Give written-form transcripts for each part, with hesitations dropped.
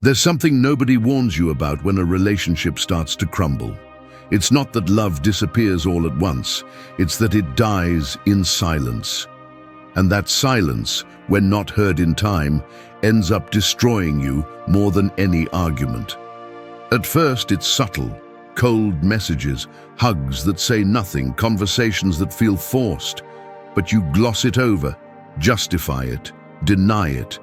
There's something nobody warns you about when a relationship starts to crumble. It's not that love disappears all at once, it's that it dies in silence. And that silence, when not heard in time, ends up destroying you more than any argument. At first, it's subtle, cold messages, hugs that say nothing, conversations that feel forced, but you gloss it over, justify it, deny it,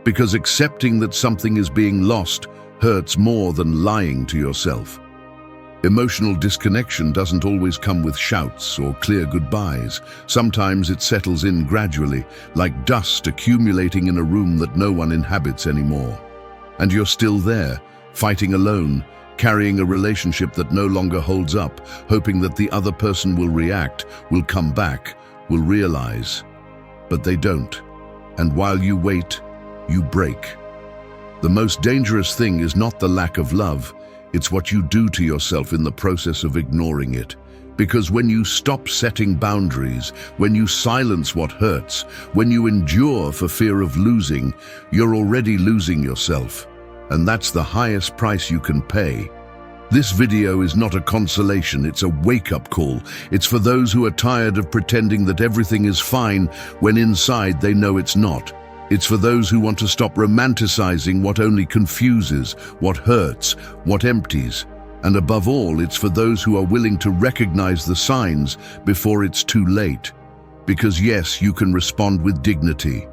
because accepting that something is being lost hurts more than lying to yourself. Emotional disconnection doesn't always come with shouts or clear goodbyes. Sometimes it settles in gradually, like dust accumulating in a room that no one inhabits anymore. And you're still there, fighting alone, carrying a relationship that no longer holds up, hoping that the other person will react, will come back, will realize. But they don't. And while you wait, you break. The most dangerous thing is not the lack of love, it's what you do to yourself in the process of ignoring it. Because when you stop setting boundaries, when you silence what hurts, when you endure for fear of losing, you're already losing yourself. And that's the highest price you can pay. This video is not a consolation, it's a wake-up call. It's for those who are tired of pretending that everything is fine when inside they know it's not. It's for those who want to stop romanticizing what only confuses, what hurts, what empties. And above all, it's for those who are willing to recognize the signs before it's too late. Because yes, you can respond with dignity.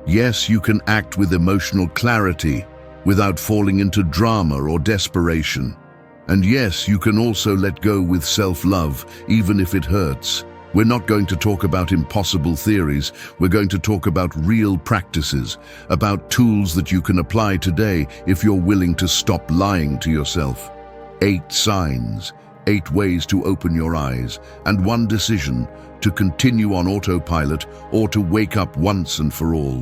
Yes, you can act with emotional clarity, without falling into drama or desperation. And yes, you can also let go with self-love, even if it hurts. We're not going to talk about impossible theories. We're going to talk about real practices, about tools that you can apply today if you're willing to stop lying to yourself. 8 signs, 8 ways to open your eyes, and 1 decision to continue on autopilot or to wake up once and for all.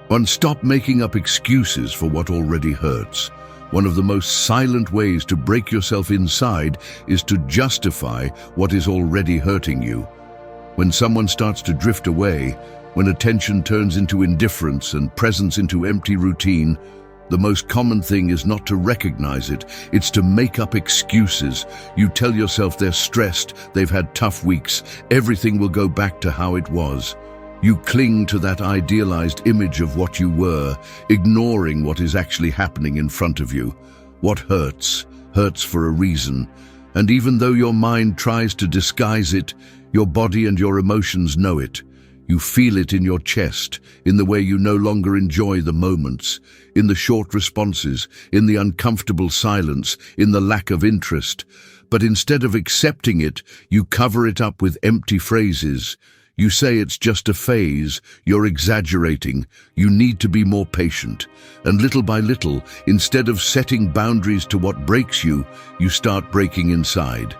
1. Stop making up excuses for what already hurts. One of the most silent ways to break yourself inside is to justify what is already hurting you. When someone starts to drift away, when attention turns into indifference and presence into empty routine, the most common thing is not to recognize it, it's to make up excuses. You tell yourself they're stressed, they've had tough weeks, everything will go back to how it was. You cling to that idealized image of what you were, ignoring what is actually happening in front of you. What hurts for a reason. And even though your mind tries to disguise it, your body and your emotions know it. You feel it in your chest, in the way you no longer enjoy the moments, in the short responses, in the uncomfortable silence, in the lack of interest. But instead of accepting it, you cover it up with empty phrases. You say it's just a phase, you're exaggerating, you need to be more patient. And little by little, instead of setting boundaries to what breaks you, you start breaking inside.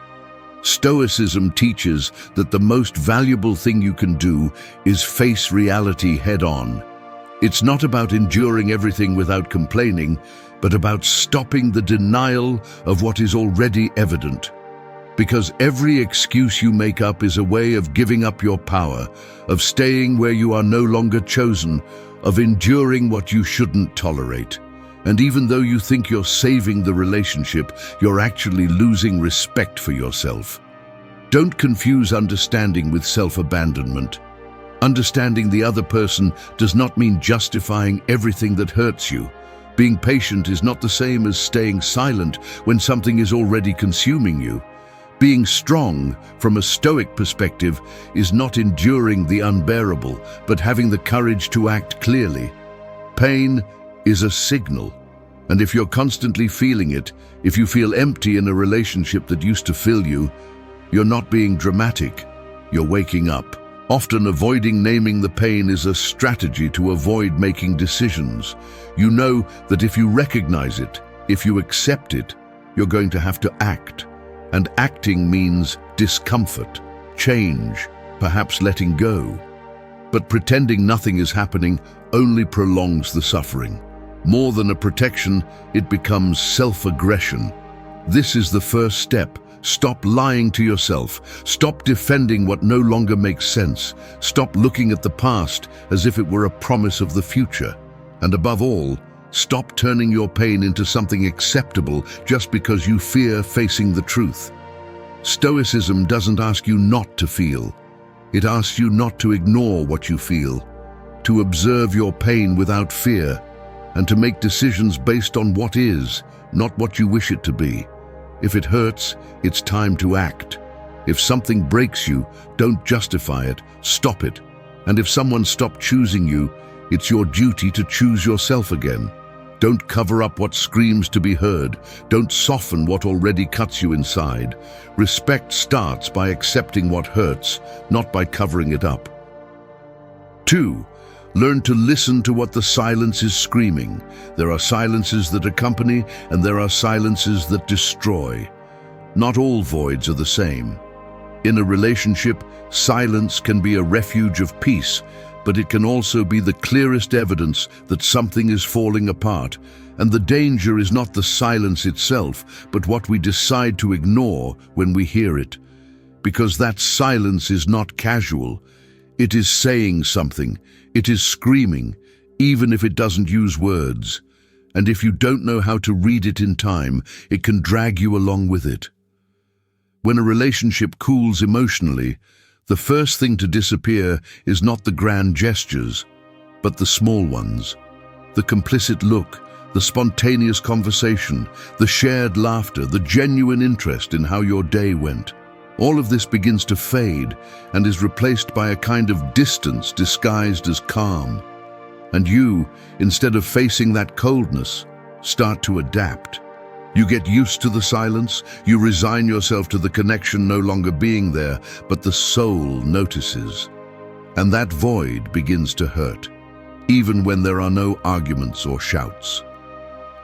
Stoicism teaches that the most valuable thing you can do is face reality head-on. It's not about enduring everything without complaining, but about stopping the denial of what is already evident. Because every excuse you make up is a way of giving up your power, of staying where you are no longer chosen, of enduring what you shouldn't tolerate. And even though you think you're saving the relationship, you're actually losing respect for yourself. Don't confuse understanding with self-abandonment. Understanding the other person does not mean justifying everything that hurts you. Being patient is not the same as staying silent when something is already consuming you. Being strong, from a Stoic perspective, is not enduring the unbearable, but having the courage to act clearly. Pain is a signal, and if you're constantly feeling it, if you feel empty in a relationship that used to fill you, you're not being dramatic, you're waking up. Often avoiding naming the pain is a strategy to avoid making decisions. You know that if you recognize it, if you accept it, you're going to have to act. And acting means discomfort, change, perhaps letting go. But pretending nothing is happening only prolongs the suffering. More than a protection, it becomes self-aggression. This is the first step. Stop lying to yourself. Stop defending what no longer makes sense. Stop looking at the past as if it were a promise of the future. And above all, Stop turning your pain into something acceptable just because you fear facing the truth. Stoicism doesn't ask you not to feel. It asks you not to ignore what you feel, to observe your pain without fear, and to make decisions based on what is, not what you wish it to be. If it hurts, it's time to act. If something breaks you, don't justify it, stop it. And if someone stopped choosing you, it's your duty to choose yourself again. Don't cover up what screams to be heard. Don't soften what already cuts you inside. Respect starts by accepting what hurts, not by covering it up. 2. Learn to listen to what the silence is screaming. There are silences that accompany, and there are silences that destroy. Not all voids are the same. In a relationship, silence can be a refuge of peace, but it can also be the clearest evidence that something is falling apart. And the danger is not the silence itself, but what we decide to ignore when we hear it. Because that silence is not casual. It is saying something. It is screaming, even if it doesn't use words. And if you don't know how to read it in time, it can drag you along with it. When a relationship cools emotionally, the first thing to disappear is not the grand gestures, but the small ones. The complicit look, the spontaneous conversation, the shared laughter, the genuine interest in how your day went. All of this begins to fade and is replaced by a kind of distance disguised as calm. And you, instead of facing that coldness, start to adapt. You get used to the silence, you resign yourself to the connection no longer being there, but the soul notices. And that void begins to hurt, even when there are no arguments or shouts.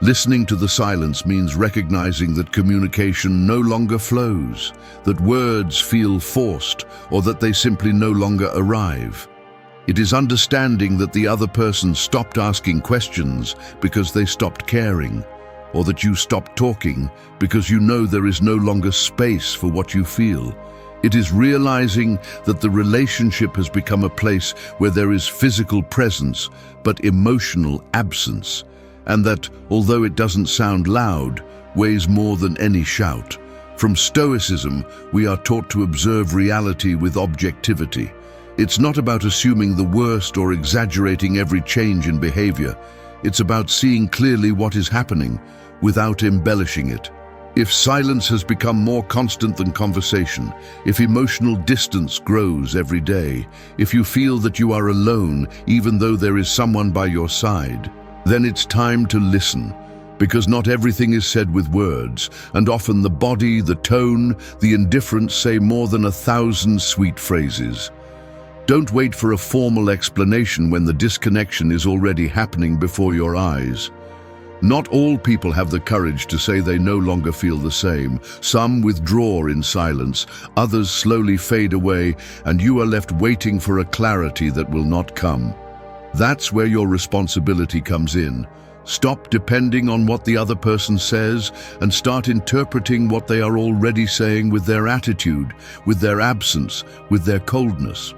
Listening to the silence means recognizing that communication no longer flows, that words feel forced, or that they simply no longer arrive. It is understanding that the other person stopped asking questions because they stopped caring, or that you stopped talking because you know there is no longer space for what you feel. It is realizing that the relationship has become a place where there is physical presence but emotional absence, and that, although it doesn't sound loud, weighs more than any shout. From Stoicism, we are taught to observe reality with objectivity. It's not about assuming the worst or exaggerating every change in behavior. It's about seeing clearly what is happening without embellishing it. If silence has become more constant than conversation, if emotional distance grows every day, if you feel that you are alone even though there is someone by your side, then it's time to listen. Because not everything is said with words, and often the body, the tone, the indifference say more than 1,000 sweet phrases. Don't wait for a formal explanation when the disconnection is already happening before your eyes. Not all people have the courage to say they no longer feel the same. Some withdraw in silence, others slowly fade away, and you are left waiting for a clarity that will not come. That's where your responsibility comes in. Stop depending on what the other person says and start interpreting what they are already saying with their attitude, with their absence, with their coldness.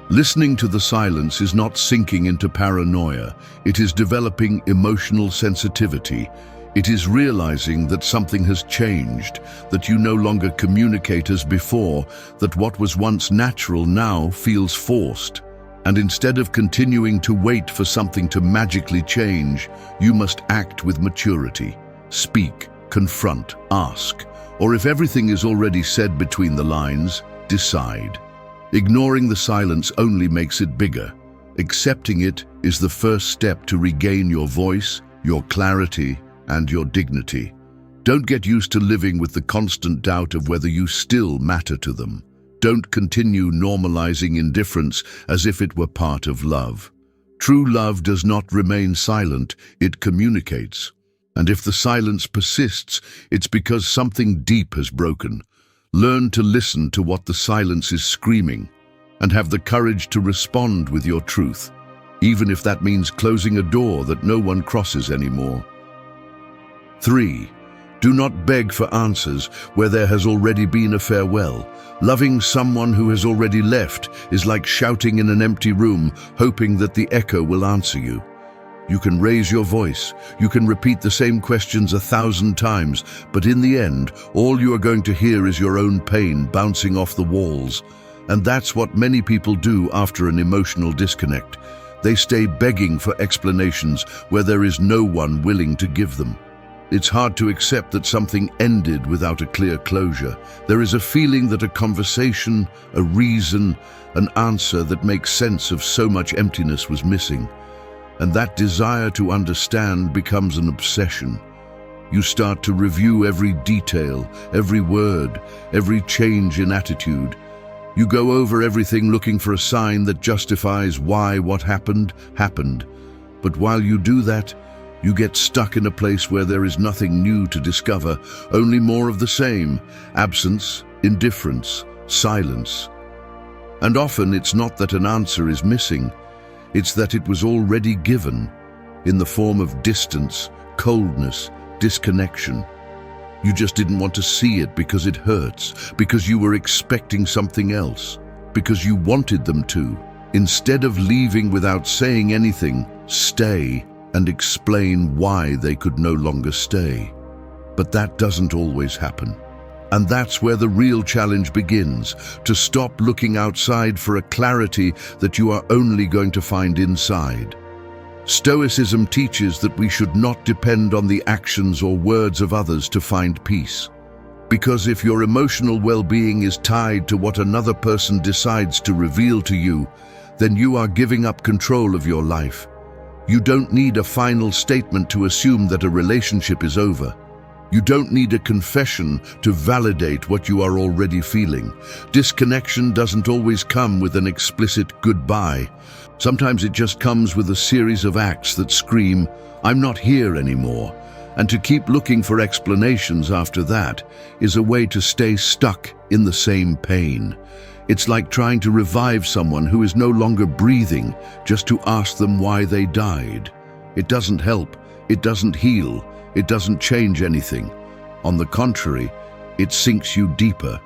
Listening to the silence is not sinking into paranoia. It is developing emotional sensitivity. It is realizing that something has changed, that you no longer communicate as before, that what was once natural now feels forced. And instead of continuing to wait for something to magically change, you must act with maturity. Speak, confront, ask. Or if everything is already said between the lines, decide. Ignoring the silence only makes it bigger. Accepting it is the first step to regain your voice, your clarity, and your dignity. Don't get used to living with the constant doubt of whether you still matter to them. Don't continue normalizing indifference as if it were part of love. True love does not remain silent, it communicates. And if the silence persists, it's because something deep has broken. Learn to listen to what the silence is screaming, and have the courage to respond with your truth, even if that means closing a door that no one crosses anymore. 3. Do not beg for answers where there has already been a farewell. Loving someone who has already left is like shouting in an empty room, hoping that the echo will answer you. You can raise your voice, you can repeat the same questions 1,000 times, but in the end, all you are going to hear is your own pain bouncing off the walls. And that's what many people do after an emotional disconnect. They stay begging for explanations where there is no one willing to give them. It's hard to accept that something ended without a clear closure. There is a feeling that a conversation, a reason, an answer that makes sense of so much emptiness was missing. And that desire to understand becomes an obsession. You start to review every detail, every word, every change in attitude. You go over everything looking for a sign that justifies why what happened, happened. But while you do that, you get stuck in a place where there is nothing new to discover, only more of the same: absence, indifference, silence. And often it's not that an answer is missing, it's that it was already given, in the form of distance, coldness, disconnection. You just didn't want to see it because it hurts, because you were expecting something else, because you wanted them to. Instead of leaving without saying anything, stay and explain why they could no longer stay. But that doesn't always happen. And that's where the real challenge begins, to stop looking outside for a clarity that you are only going to find inside. Stoicism teaches that we should not depend on the actions or words of others to find peace. Because if your emotional well-being is tied to what another person decides to reveal to you, then you are giving up control of your life. You don't need a final statement to assume that a relationship is over. You don't need a confession to validate what you are already feeling. Disconnection doesn't always come with an explicit goodbye. Sometimes it just comes with a series of acts that scream, "I'm not here anymore." And to keep looking for explanations after that is a way to stay stuck in the same pain. It's like trying to revive someone who is no longer breathing just to ask them why they died. It doesn't help, it doesn't heal, it doesn't change anything. On the contrary, it sinks you deeper.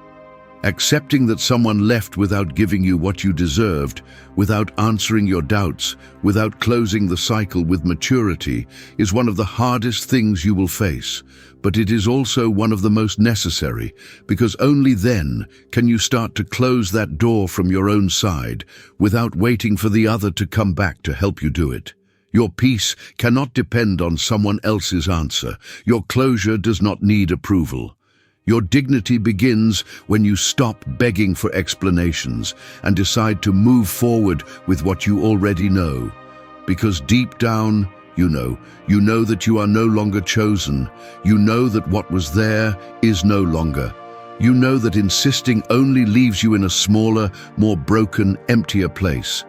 Accepting that someone left without giving you what you deserved, without answering your doubts, without closing the cycle with maturity, is one of the hardest things you will face. But it is also one of the most necessary, because only then can you start to close that door from your own side, without waiting for the other to come back to help you do it. Your peace cannot depend on someone else's answer. Your closure does not need approval. Your dignity begins when you stop begging for explanations and decide to move forward with what you already know. Because deep down, you know that you are no longer chosen. You know that what was there is no longer. You know that insisting only leaves you in a smaller, more broken, emptier place.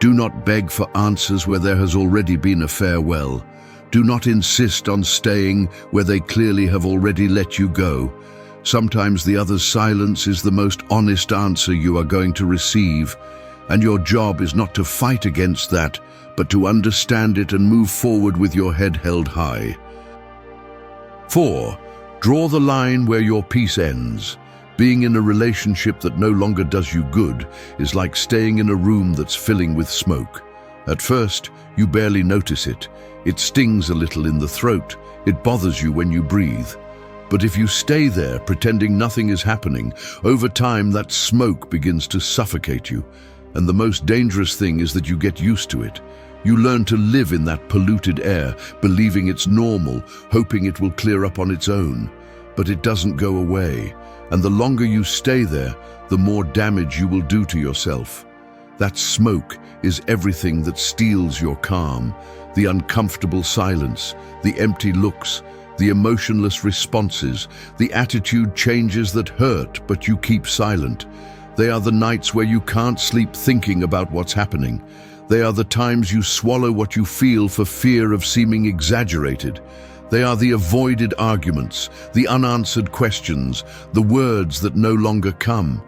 Do not beg for answers where there has already been a farewell. Do not insist on staying where they clearly have already let you go. Sometimes the other's silence is the most honest answer you are going to receive, and your job is not to fight against that, but to understand it and move forward with your head held high. 4. Draw the line where your peace ends. Being in a relationship that no longer does you good is like staying in a room that's filling with smoke. At first, you barely notice it. It stings a little in the throat. It bothers you when you breathe. But if you stay there pretending nothing is happening, over time that smoke begins to suffocate you. And the most dangerous thing is that you get used to it. You learn to live in that polluted air, believing it's normal, hoping it will clear up on its own. But it doesn't go away. And the longer you stay there, the more damage you will do to yourself. That smoke is everything that steals your calm, the uncomfortable silence, the empty looks, the emotionless responses, the attitude changes that hurt but you keep silent. They are the nights where you can't sleep thinking about what's happening. They are the times you swallow what you feel for fear of seeming exaggerated. They are the avoided arguments, the unanswered questions, the words that no longer come.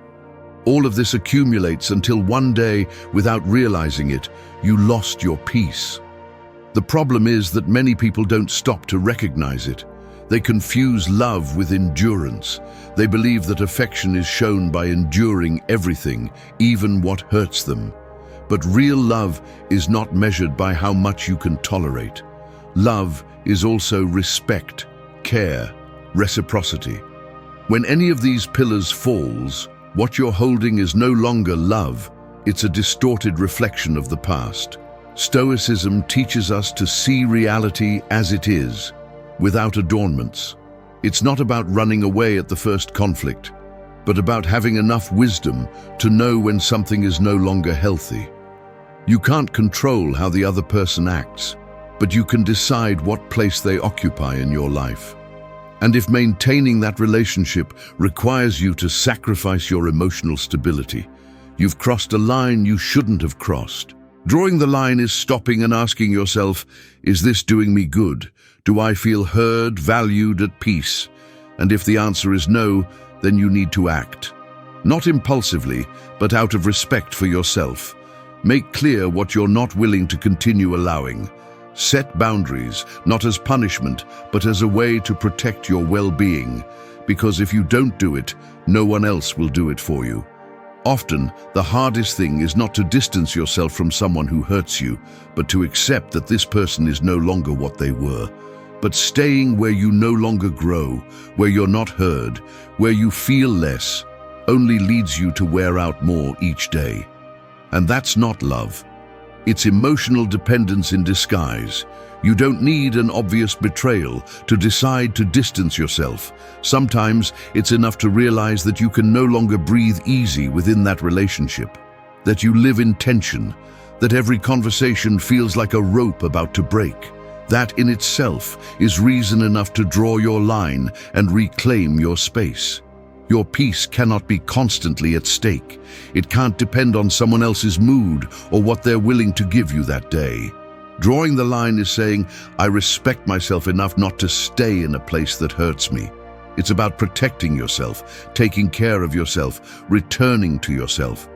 All of this accumulates until one day, without realizing it, you lost your peace. The problem is that many people don't stop to recognize it. They confuse love with endurance. They believe that affection is shown by enduring everything, even what hurts them. But real love is not measured by how much you can tolerate. Love is also respect, care, reciprocity. When any of these pillars falls, what you're holding is no longer love, it's a distorted reflection of the past. Stoicism teaches us to see reality as it is, without adornments. It's not about running away at the first conflict, but about having enough wisdom to know when something is no longer healthy. You can't control how the other person acts, but you can decide what place they occupy in your life. And if maintaining that relationship requires you to sacrifice your emotional stability, you've crossed a line you shouldn't have crossed. Drawing the line is stopping and asking yourself, is this doing me good? Do I feel heard, valued, at peace? And if the answer is no, then you need to act. Not impulsively, but out of respect for yourself. Make clear what you're not willing to continue allowing. Set boundaries, not as punishment, but as a way to protect your well-being. Because if you don't do it, no one else will do it for you. Often, the hardest thing is not to distance yourself from someone who hurts you, but to accept that this person is no longer what they were. But staying where you no longer grow, where you're not heard, where you feel less, only leads you to wear out more each day. And that's not love. It's emotional dependence in disguise. You don't need an obvious betrayal to decide to distance yourself. Sometimes it's enough to realize that you can no longer breathe easy within that relationship, that you live in tension, that every conversation feels like a rope about to break. That in itself is reason enough to draw your line and reclaim your space. Your peace cannot be constantly at stake. It can't depend on someone else's mood or what they're willing to give you that day. Drawing the line is saying, I respect myself enough not to stay in a place that hurts me. It's about protecting yourself, taking care of yourself, returning to yourself.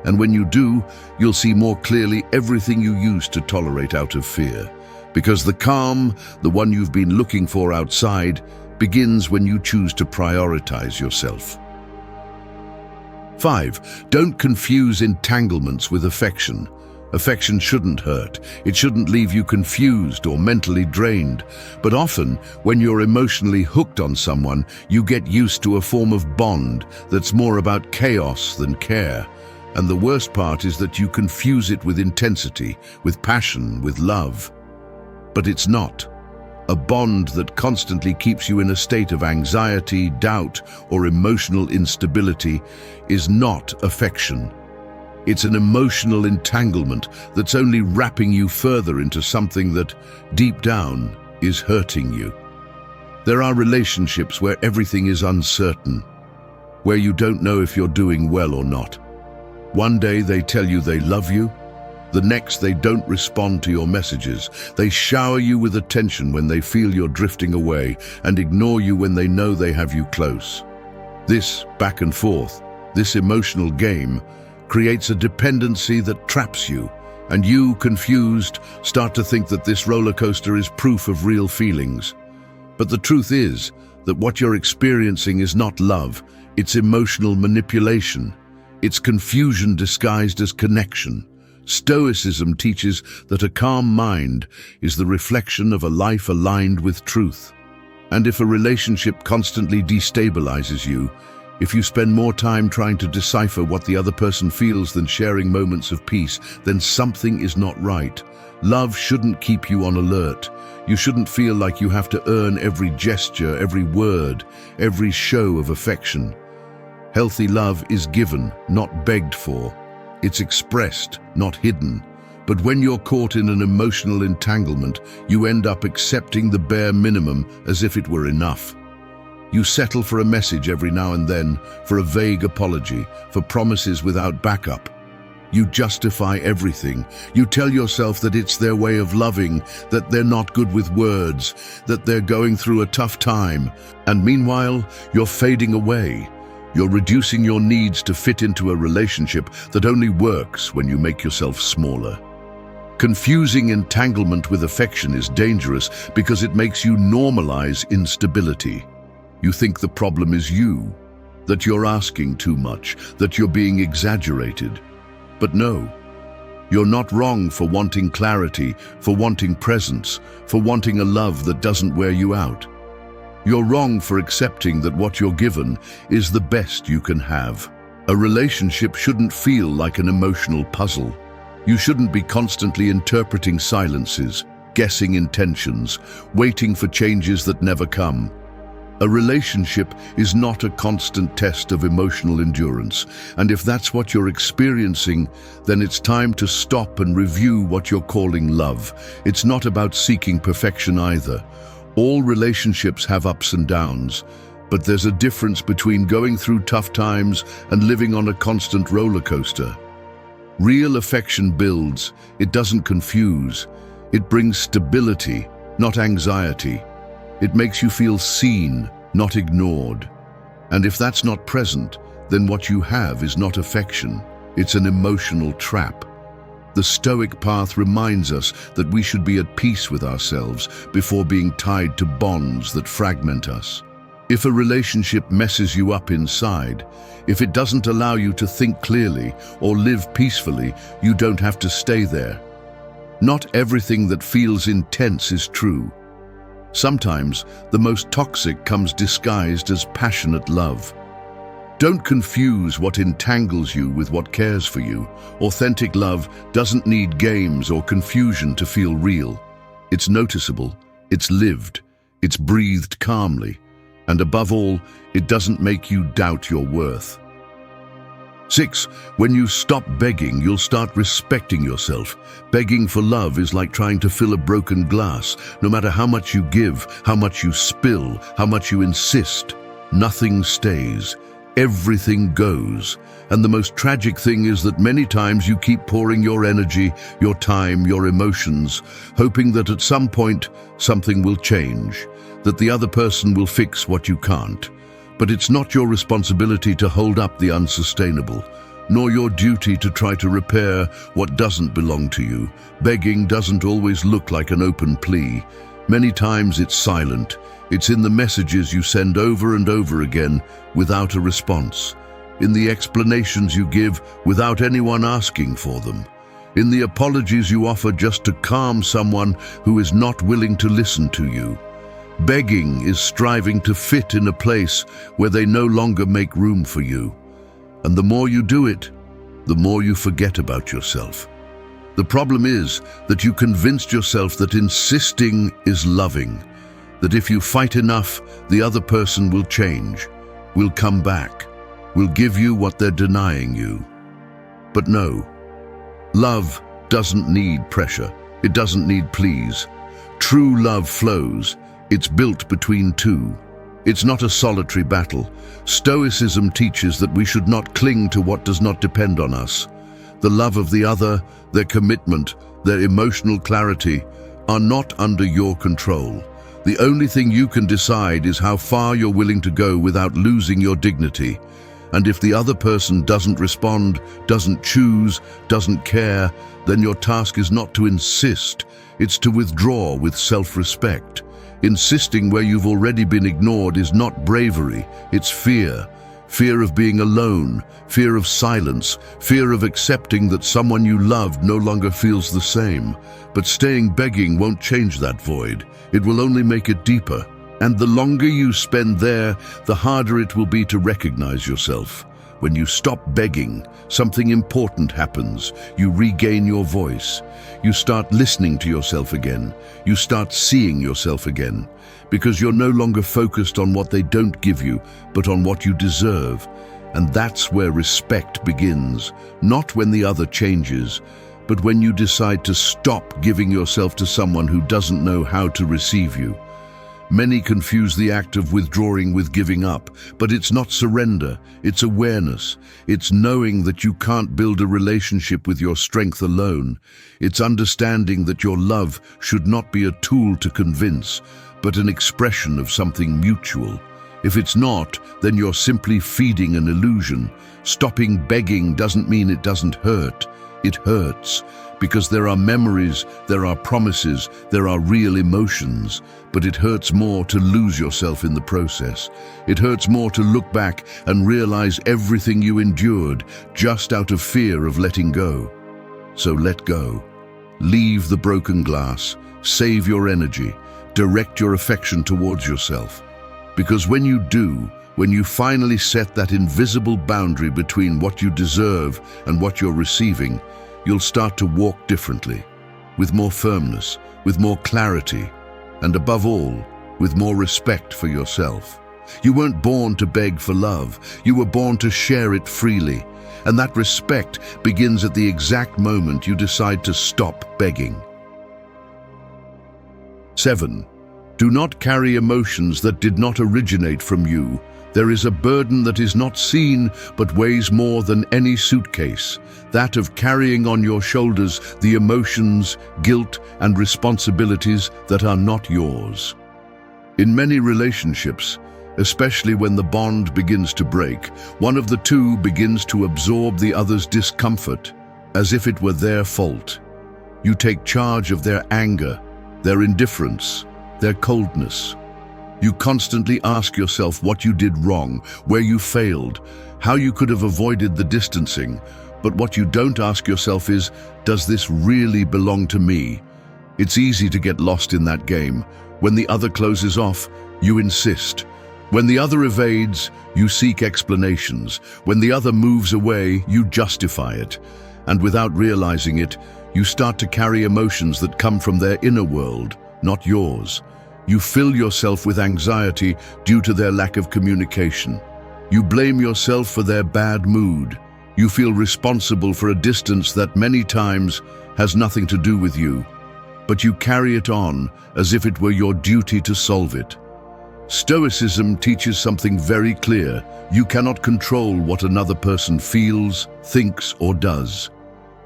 And when you do, you'll see more clearly everything you used to tolerate out of fear. Because the calm, the one you've been looking for outside, begins when you choose to prioritize yourself. 5. Don't confuse entanglements with affection. Affection shouldn't hurt. It shouldn't leave you confused or mentally drained. But often, when you're emotionally hooked on someone, you get used to a form of bond that's more about chaos than care. And the worst part is that you confuse it with intensity, with passion, with love. But it's not. A bond that constantly keeps you in a state of anxiety, doubt, or emotional instability is not affection. It's an emotional entanglement that's only wrapping you further into something that, deep down, is hurting you. There are relationships where everything is uncertain, where you don't know if you're doing well or not. One day they tell you they love you, the next they don't respond to your messages. They shower you with attention when they feel you're drifting away and ignore you when they know they have you close. This back and forth, this emotional game, creates a dependency that traps you, and you, confused, start to think that this roller coaster is proof of real feelings. But the truth is that what you're experiencing is not love, it's emotional manipulation. It's confusion disguised as connection. Stoicism teaches that a calm mind is the reflection of a life aligned with truth. And if a relationship constantly destabilizes you, if you spend more time trying to decipher what the other person feels than sharing moments of peace, then something is not right. Love shouldn't keep you on alert. You shouldn't feel like you have to earn every gesture, every word, every show of affection. Healthy love is given, not begged for. It's expressed, not hidden. But when you're caught in an emotional entanglement, you end up accepting the bare minimum as if it were enough. You settle for a message every now and then, for a vague apology, for promises without backup. You justify everything. You tell yourself that it's their way of loving, that they're not good with words, that they're going through a tough time. And meanwhile, you're fading away. You're reducing your needs to fit into a relationship that only works when you make yourself smaller. Confusing entanglement with affection is dangerous because it makes you normalize instability. You think the problem is you, that you're asking too much, that you're being exaggerated. But no, You're not wrong for wanting clarity, for wanting presence, for wanting a love that doesn't wear you out. You're wrong for accepting that what you're given is the best you can have. A relationship shouldn't feel like an emotional puzzle. You shouldn't be constantly interpreting silences, guessing intentions, waiting for changes that never come. A relationship is not a constant test of emotional endurance, and if that's what you're experiencing, then it's time to stop and review what you're calling love. It's not about seeking perfection either. All relationships have ups and downs, but there's a difference between going through tough times and living on a constant roller coaster. Real affection builds, it doesn't confuse. It brings stability, not anxiety. It makes you feel seen, not ignored. And if that's not present, then what you have is not affection. It's an emotional trap. The Stoic path reminds us that we should be at peace with ourselves before being tied to bonds that fragment us. If a relationship messes you up inside, if it doesn't allow you to think clearly or live peacefully, you don't have to stay there. Not everything that feels intense is true. Sometimes the most toxic comes disguised as passionate love. Don't confuse what entangles you with what cares for you. Authentic love doesn't need games or confusion to feel real. It's noticeable, it's lived, it's breathed calmly, and above all, it doesn't make you doubt your worth. 6. When you stop begging, you'll start respecting yourself. Begging for love is like trying to fill a broken glass. No matter how much you give, how much you spill, how much you insist, nothing stays. Everything goes. And the most tragic thing is that many times you keep pouring your energy, your time, your emotions, hoping that at some point something will change, that the other person will fix what you can't. But it's not your responsibility to hold up the unsustainable, nor your duty to try to repair what doesn't belong to you. Begging doesn't always look like an open plea. Many times it's silent. It's in the messages you send over and over again without a response, in the explanations you give without anyone asking for them, in the apologies you offer just to calm someone who is not willing to listen to you. Begging is striving to fit in a place where they no longer make room for you. And the more you do it, the more you forget about yourself. The problem is that you convinced yourself that insisting is loving, that if you fight enough, the other person will change, will come back, will give you what they're denying you. But no, love doesn't need pressure. It doesn't need pleas. True love flows. It's built between two. It's not a solitary battle. Stoicism teaches that we should not cling to what does not depend on us. The love of the other, their commitment, their emotional clarity are not under your control. The only thing you can decide is how far you're willing to go without losing your dignity. And if the other person doesn't respond, doesn't choose, doesn't care, then your task is not to insist, it's to withdraw with self-respect. Insisting where you've already been ignored is not bravery, it's fear. Fear of being alone, fear of silence, fear of accepting that someone you loved no longer feels the same. But staying begging won't change that void. It will only make it deeper. And the longer you spend there, the harder it will be to recognize yourself. When you stop begging, something important happens. You regain your voice. You start listening to yourself again. You start seeing yourself again. Because you're no longer focused on what they don't give you, but on what you deserve. And that's where respect begins. Not when the other changes, but when you decide to stop giving yourself to someone who doesn't know how to receive you. Many confuse the act of withdrawing with giving up, but it's not surrender, it's awareness. It's knowing that you can't build a relationship with your strength alone. It's understanding that your love should not be a tool to convince, but an expression of something mutual. If it's not, then you're simply feeding an illusion. Stopping begging doesn't mean it doesn't hurt. It hurts, because there are memories, there are promises, there are real emotions, but it hurts more to lose yourself in the process. It hurts more to look back and realize everything you endured just out of fear of letting go. So let go. Leave the broken glass, save your energy, direct your affection towards yourself. Because when you do, when you finally set that invisible boundary between what you deserve and what you're receiving, you'll start to walk differently, with more firmness, with more clarity, and above all, with more respect for yourself. You weren't born to beg for love, you were born to share it freely, and that respect begins at the exact moment you decide to stop begging. 7. Do not carry emotions that did not originate from you. There is a burden that is not seen but weighs more than any suitcase, that of carrying on your shoulders the emotions, guilt, and responsibilities that are not yours. In many relationships, especially when the bond begins to break, one of the two begins to absorb the other's discomfort, as if it were their fault. You take charge of their anger, their indifference, their coldness. You constantly ask yourself what you did wrong, where you failed, how you could have avoided the distancing. But what you don't ask yourself is, does this really belong to me? It's easy to get lost in that game. When the other closes off, you insist. When the other evades, you seek explanations. When the other moves away, you justify it. And without realizing it, you start to carry emotions that come from their inner world, not yours. You fill yourself with anxiety due to their lack of communication. You blame yourself for their bad mood. You feel responsible for a distance that many times has nothing to do with you. But you carry it on as if it were your duty to solve it. Stoicism teaches something very clear. You cannot control what another person feels, thinks, or does.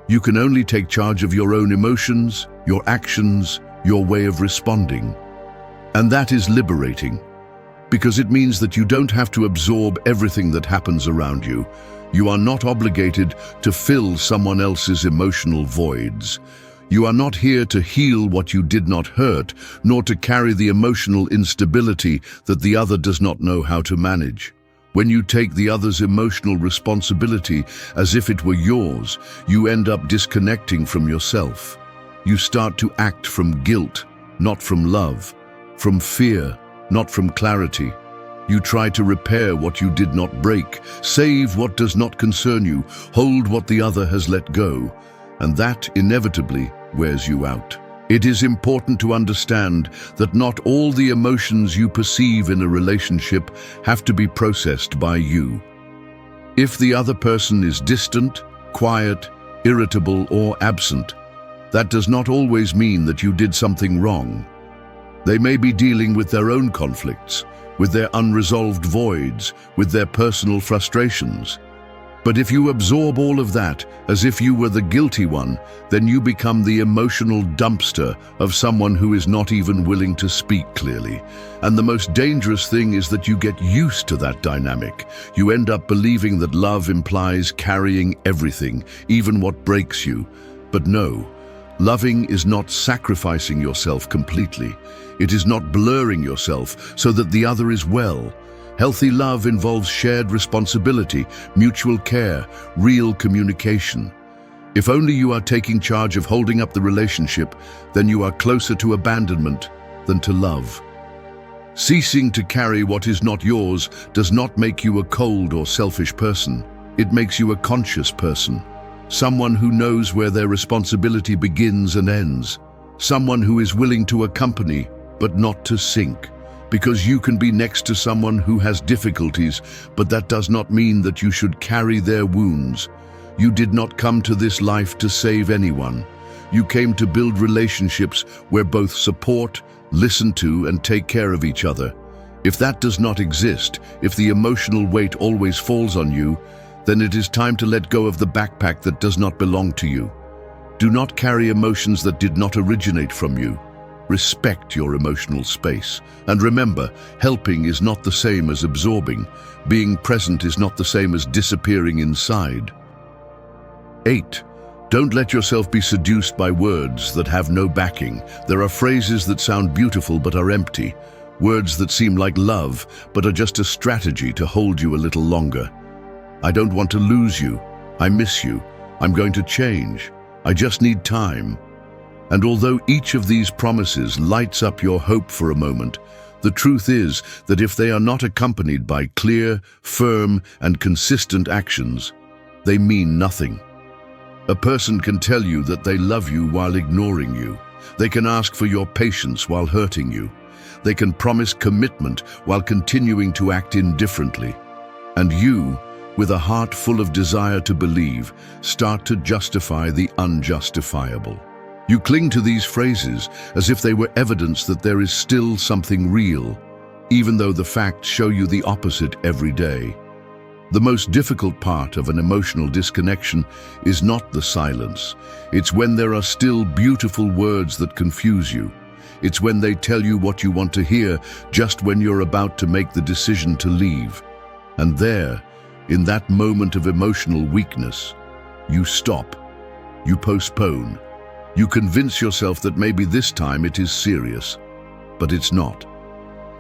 You can only take charge of your own emotions, your actions, your way of responding. And that is liberating, because it means that you don't have to absorb everything that happens around you. You are not obligated to fill someone else's emotional voids. You are not here to heal what you did not hurt, nor to carry the emotional instability that the other does not know how to manage. When you take the other's emotional responsibility as if it were yours, you end up disconnecting from yourself. You start to act from guilt, not from love, from fear, not from clarity. You try to repair what you did not break, save what does not concern you, hold what the other has let go, and that inevitably wears you out. It is important to understand that not all the emotions you perceive in a relationship have to be processed by you. If the other person is distant, quiet, irritable, or absent, that does not always mean that you did something wrong. They may be dealing with their own conflicts, with their unresolved voids, with their personal frustrations. But if you absorb all of that as if you were the guilty one, then you become the emotional dumpster of someone who is not even willing to speak clearly. And the most dangerous thing is that you get used to that dynamic. You end up believing that love implies carrying everything, even what breaks you. But no, loving is not sacrificing yourself completely. It is not blurring yourself so that the other is well. Healthy love involves shared responsibility, mutual care, real communication. If only you are taking charge of holding up the relationship, then you are closer to abandonment than to love. Ceasing to carry what is not yours does not make you a cold or selfish person. It makes you a conscious person. Someone who knows where their responsibility begins and ends. Someone who is willing to accompany, but not to sink. Because you can be next to someone who has difficulties, but that does not mean that you should carry their wounds. You did not come to this life to save anyone. You came to build relationships where both support, listen to, and take care of each other. If that does not exist, if the emotional weight always falls on you, then it is time to let go of the backpack that does not belong to you. Do not carry emotions that did not originate from you. Respect your emotional space. And remember, helping is not the same as absorbing. Being present is not the same as disappearing inside. 8. Don't let yourself be seduced by words that have no backing. There are phrases that sound beautiful but are empty. Words that seem like love but are just a strategy to hold you a little longer. I don't want to lose you. I miss you. I'm going to change. I just need time. And although each of these promises lights up your hope for a moment, the truth is that if they are not accompanied by clear, firm, and consistent actions, they mean nothing. A person can tell you that they love you while ignoring you. They can ask for your patience while hurting you. They can promise commitment while continuing to act indifferently. And you, with a heart full of desire to believe, start to justify the unjustifiable. You cling to these phrases as if they were evidence that there is still something real, even though the facts show you the opposite every day. The most difficult part of an emotional disconnection is not the silence. It's when there are still beautiful words that confuse you. It's when they tell you what you want to hear just when you're about to make the decision to leave. And there, in that moment of emotional weakness, you stop, you postpone, you convince yourself that maybe this time it is serious, but it's not.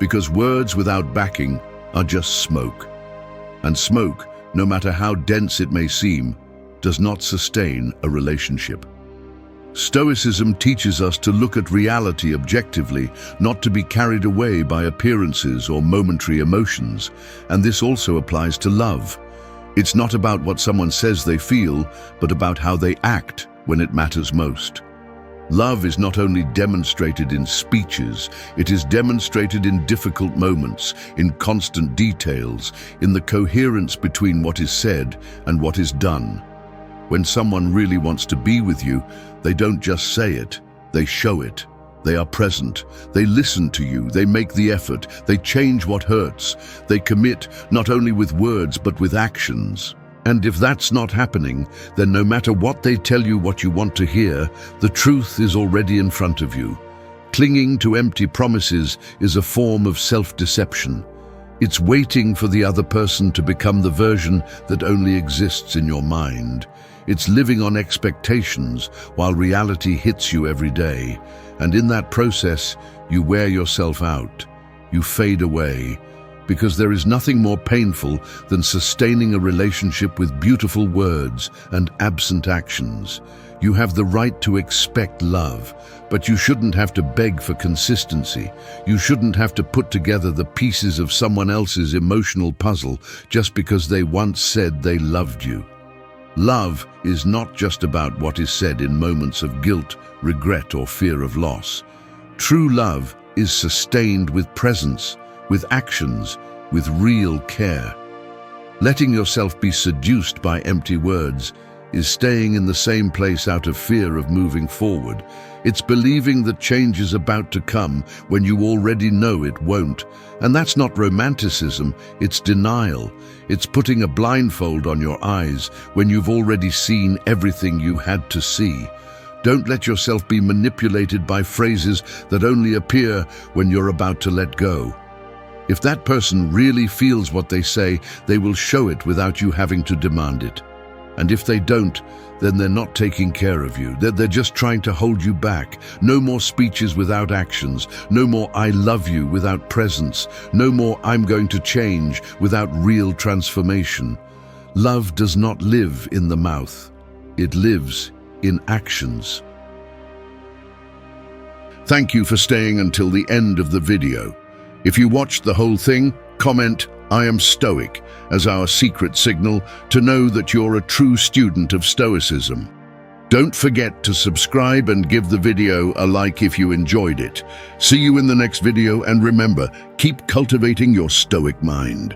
Because words without backing are just smoke. And smoke, no matter how dense it may seem, does not sustain a relationship. Stoicism teaches us to look at reality objectively, not to be carried away by appearances or momentary emotions, and this also applies to love. It's not about what someone says they feel, but about how they act when it matters most. Love is not only demonstrated in speeches, it is demonstrated in difficult moments, in constant details, in the coherence between what is said and what is done. When someone really wants to be with you, they don't just say it, they show it. They are present, they listen to you, they make the effort, they change what hurts, they commit not only with words but with actions. And if that's not happening, then no matter what they tell you what you want to hear, the truth is already in front of you. Clinging to empty promises is a form of self-deception. It's waiting for the other person to become the version that only exists in your mind. It's living on expectations while reality hits you every day. And in that process, you wear yourself out. You fade away. Because there is nothing more painful than sustaining a relationship with beautiful words and absent actions. You have the right to expect love, but you shouldn't have to beg for consistency. You shouldn't have to put together the pieces of someone else's emotional puzzle just because they once said they loved you. Love is not just about what is said in moments of guilt, regret, or fear of loss. True love is sustained with presence, with actions, with real care. Letting yourself be seduced by empty words is staying in the same place out of fear of moving forward. It's believing that change is about to come when you already know it won't. And that's not romanticism, it's denial. It's putting a blindfold on your eyes when you've already seen everything you had to see. Don't let yourself be manipulated by phrases that only appear when you're about to let go. If that person really feels what they say, they will show it without you having to demand it. And if they don't, then they're not taking care of you. They're just trying to hold you back. No more speeches without actions. No more "I love you" without presence. No more "I'm going to change" without real transformation. Love does not live in the mouth. It lives in actions. Thank you for staying until the end of the video. If you watched the whole thing, comment "I am Stoic" as our secret signal to know that you're a true student of Stoicism. Don't forget to subscribe and give the video a like if you enjoyed it. See you in the next video, and remember, keep cultivating your Stoic mind.